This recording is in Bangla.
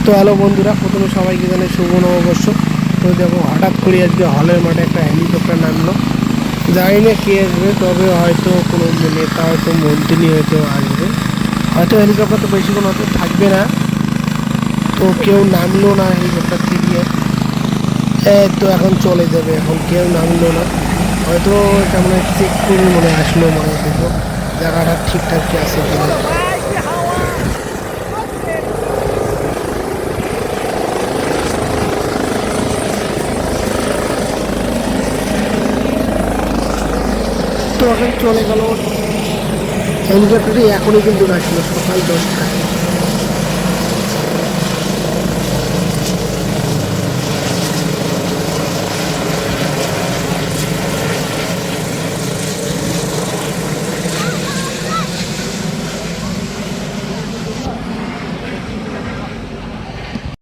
তো হ্যালো বন্ধুরা, প্রথমে সবাইকে জানাই শুভ নববর্ষ। তো দেখো, হঠাৎ করে আজকে হলের মাঠে একটা হেলিকপ্টার নামলো। জানি না কে আসবে, তবে হয়তো কোনো নেতা, হয়তো মন্ত্রী হয়তো আসবে। হয়তো হেলিকপ্টার তো বেশিক্ষণ হয়তো থাকবে না। তো কেউ নামলো না হেলিকপ্টার থেকে। তো এখন চলে যাবে, এখন কেউ নামলো না। হয়তো এটা মনে হয় চেক করে মনে হয় আসলো, মনে হয় দেখো জায়গাটা ঠিকঠাক কি আছে কিনা। তো এখন চলে গেল হেলিকপ্টারটি, এখনই কিন্তু আসলো সকাল 10টায়।